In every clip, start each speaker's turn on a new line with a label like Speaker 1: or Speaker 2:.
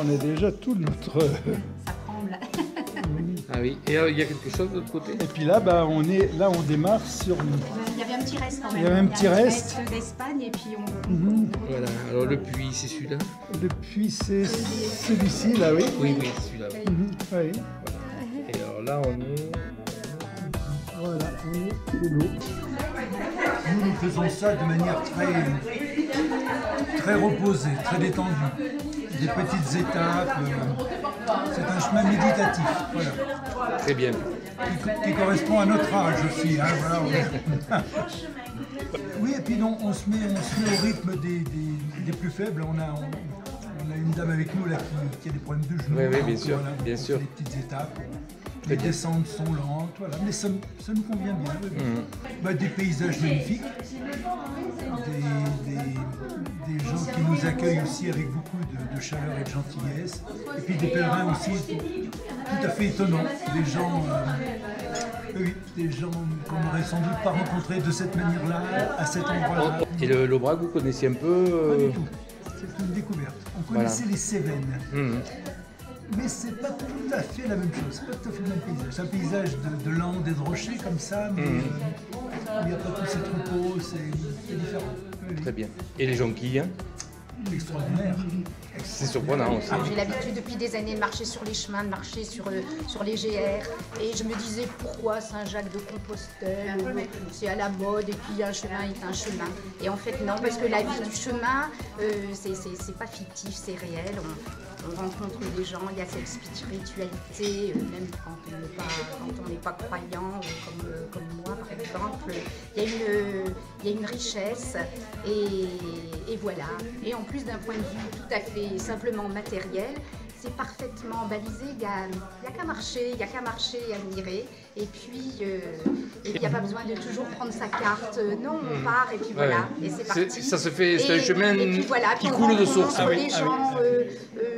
Speaker 1: on a déjà tout notre...
Speaker 2: Ça tremble.
Speaker 3: Ah oui, et il y a quelque chose de l'autre côté?
Speaker 1: Et puis là, bah, on démarre sur...
Speaker 2: Il y avait un petit reste quand même.
Speaker 1: Il y avait un petit reste
Speaker 2: d'Espagne et puis on...
Speaker 3: Voilà, alors le puits, c'est celui-là?
Speaker 1: Le puits, c'est celui-ci, là, oui.
Speaker 3: Oui, oui, c'est celui-là. Oui.
Speaker 1: Oui.
Speaker 3: Voilà. Et alors là, on est...
Speaker 1: Voilà, on est de l'eau. Nous faisons ça de manière très reposée, très détendue. Des petites étapes. C'est un chemin méditatif. Voilà.
Speaker 3: Très bien.
Speaker 1: Qui correspond à notre âge aussi. Hein, voilà. Oui, et puis non, on se met au rythme des plus faibles. On a une dame avec nous là, qui a des problèmes de genoux.
Speaker 3: Oui, oui, bien
Speaker 1: donc,
Speaker 3: sûr.
Speaker 1: Voilà,
Speaker 3: bien sûr.
Speaker 1: Des petites étapes. Les descentes sont lentes, voilà. Mais ça nous convient bien. Bah, des paysages magnifiques, des gens qui nous accueillent aussi avec beaucoup de chaleur et de gentillesse. Et puis des pèlerins aussi tout à fait étonnants. Des gens qu'on n'aurait sans doute pas rencontrés de cette manière-là, à cet endroit-là.
Speaker 3: Et l'Aubrac, vous connaissiez un peu
Speaker 1: Pas du tout. C'est une découverte. On connaissait les Cévennes. Mais c'est pas tout à fait la même chose, c'est pas tout à fait le même paysage. C'est un paysage de landes et de rochers comme ça, mais il n'y a pas tous ces troupeaux, c'est différent.
Speaker 3: Très bien. Et les jonquilles, hein?
Speaker 1: Extraordinaire.
Speaker 3: C'est surprenant aussi.
Speaker 2: J'ai l'habitude depuis des années de marcher sur les chemins, de marcher sur les GR. Et je me disais pourquoi Saint-Jacques-de-Compostelle, c'est à la mode et puis un chemin est un chemin. Et en fait non, parce que la vie du chemin, c'est pas fictif, c'est réel. On rencontre des gens, il y a cette spiritualité, même quand on n'est pas croyant, comme moi par exemple. Il y a une richesse et voilà. Et en plus d'un point de vue tout à fait simplement matériel, c'est parfaitement balisé, il n'y a qu'à marcher, et admirer. Et puis, il n'y a pas besoin de toujours prendre sa carte. Non, on part et puis voilà, et c'est parti.
Speaker 3: Ça se fait, c'est un chemin
Speaker 2: voilà,
Speaker 3: qui coule de source.
Speaker 2: Les gens,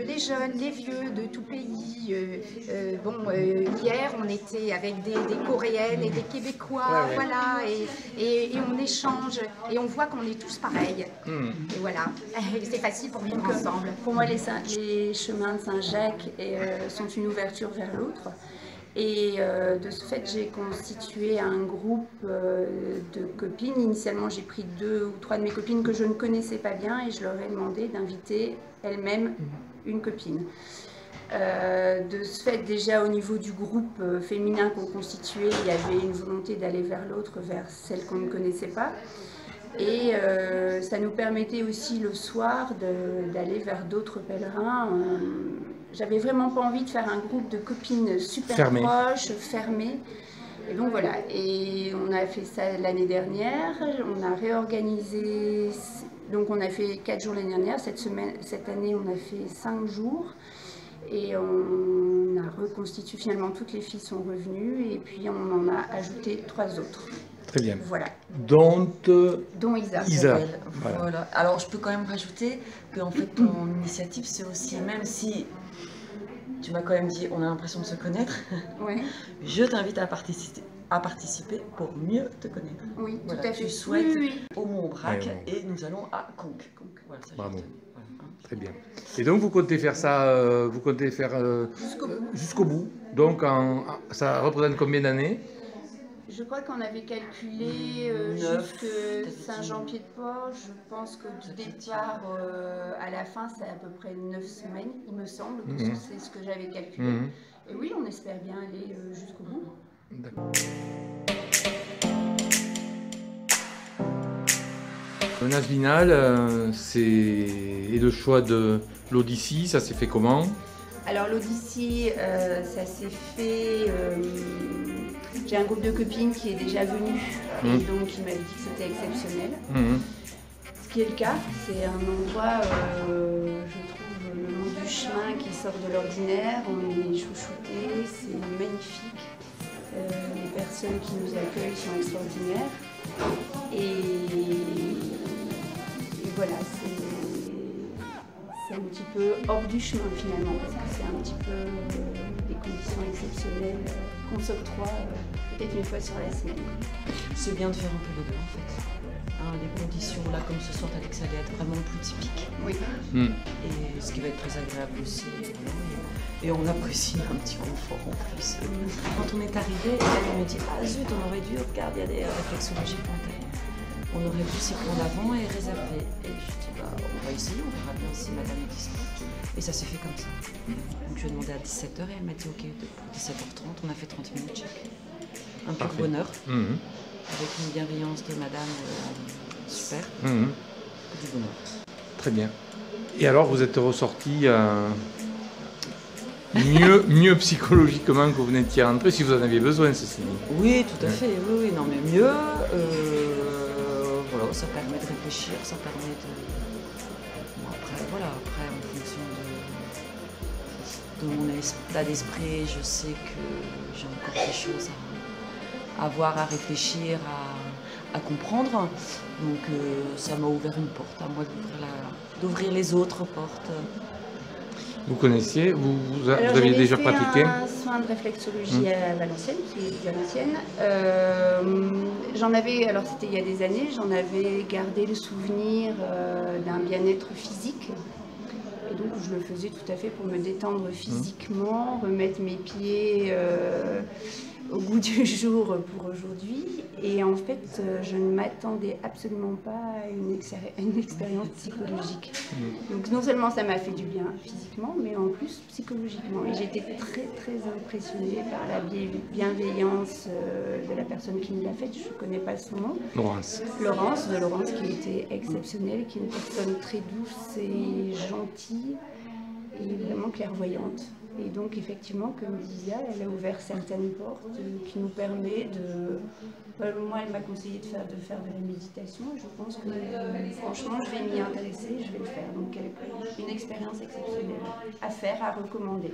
Speaker 2: les jeunes, les vieux de tout pays. Hier, on était avec des Coréennes et des Québécois, voilà, et on échange et on voit qu'on est tous pareils. Et voilà, c'est facile pour vivre ensemble.
Speaker 4: Pour moi, les chemins de Saint-Jacques sont une ouverture vers l'autre. Et de ce fait, j'ai constitué un groupe de copines. Initialement, j'ai pris 2 ou 3 de mes copines que je ne connaissais pas bien et je leur ai demandé d'inviter elles-mêmes une copine. De ce fait, déjà au niveau du groupe féminin qu'on constituait, il y avait une volonté d'aller vers l'autre, vers celle qu'on ne connaissait pas. Et ça nous permettait aussi le soir d'aller vers d'autres pèlerins. J'avais vraiment pas envie de faire un groupe de copines super proches, fermées. Et donc voilà, et on a fait ça l'année dernière, on a réorganisé, donc on a fait 4 jours l'année dernière, cette année on a fait 5 jours. Et on a reconstitué, finalement toutes les filles sont revenues et puis on en a ajouté 3 autres.
Speaker 3: Très bien.
Speaker 2: Voilà.
Speaker 3: Dont
Speaker 2: Isa.
Speaker 5: Voilà. Alors je peux quand même rajouter que en fait ton initiative c'est aussi, même si tu m'as quand même dit on a l'impression de se connaître, je t'invite à participer pour mieux te connaître.
Speaker 2: Oui,
Speaker 5: voilà,
Speaker 2: tout à fait.
Speaker 5: Tu souhaites au Mont-Aubrac et nous allons à Conques. Voilà, ça
Speaker 3: bravo. Très bien. Et donc vous comptez faire ça, jusqu'au bout. Donc ça représente combien d'années?
Speaker 4: Je crois qu'on avait calculé jusque Saint-Jean-Pied-de-Port. Je pense que du départ à la fin, c'est à peu près 9 semaines, il me semble. C'est ce que j'avais calculé. Et oui, on espère bien aller jusqu'au bout.
Speaker 3: D'accord. Nasvinal, et le choix de l'Odyssée, ça s'est fait comment?
Speaker 4: Alors l'Odyssée, ça s'est fait... j'ai un groupe de copines qui est déjà venu et donc il m'a dit que c'était exceptionnel. Ce qui est le cas, c'est un endroit, je trouve, le long du chemin qui sort de l'ordinaire, on est chouchoutés, c'est magnifique. Les personnes qui nous accueillent sont extraordinaires. Et voilà, c'est un petit peu hors du chemin finalement, parce que c'est un petit peu des conditions exceptionnelles qu'on s'octroie peut-être une fois sur la semaine.
Speaker 5: C'est bien de faire un peu les deux en fait. les conditions là comme ce soir, t'as dit que ça allait être vraiment plus typique.
Speaker 4: Oui.
Speaker 5: Et ce qui va être très agréable aussi. Et on apprécie un petit confort en plus. Quand on est arrivé, elle me dit ah zut, on aurait dû, regarde, il y a des réflexologies plantaires. On aurait pu s'y prendre avant et réserver. Et je dis bah on va essayer, on verra bien si madame est dispo. Et ça s'est fait comme ça. Donc je lui ai demandé à 17h et elle m'a dit ok, pour 17h30, on a fait 30 minutes chaque. Un pur bonheur. Avec une bienveillance de madame super. Du bonheur.
Speaker 3: Très bien. Et alors vous êtes ressorti mieux psychologiquement que vous n'étiez rentré, si vous en aviez besoin, ceci dit.
Speaker 5: Oui, tout à fait. Oui, non mais mieux. Voilà, ça permet de réfléchir, ça permet de... Bon, après en fonction de mon état d'esprit, je sais que j'ai encore des choses à voir, à réfléchir, à comprendre. Donc ça m'a ouvert une porte, à moi d'ouvrir les autres portes.
Speaker 3: Vous connaissiez, vous aviez déjà pratiqué?
Speaker 4: Un soin de réflexologie à Valenciennes, qui est Valenciennes. J'en avais, alors c'était il y a des années, j'en avais gardé le souvenir d'un bien-être physique. Et donc je le faisais tout à fait pour me détendre physiquement, remettre mes pieds au goût du jour pour aujourd'hui. Et en fait, je ne m'attendais absolument pas à une expérience psychologique. Donc non seulement ça m'a fait du bien physiquement, mais en plus psychologiquement. Et j'étais très très impressionnée par la bienveillance de la personne qui me l'a faite. Je ne connais pas son nom.
Speaker 3: Laurence.
Speaker 4: Laurence qui était exceptionnelle, qui est une personne très douce et gentille et vraiment clairvoyante. Et donc effectivement, comme disait, elle a ouvert certaines portes qui nous permettent de... Moi, elle m'a conseillé de faire de la méditation. Et je pense que franchement, je vais m'y intéresser, je vais le faire. Donc une expérience exceptionnelle à faire, à recommander.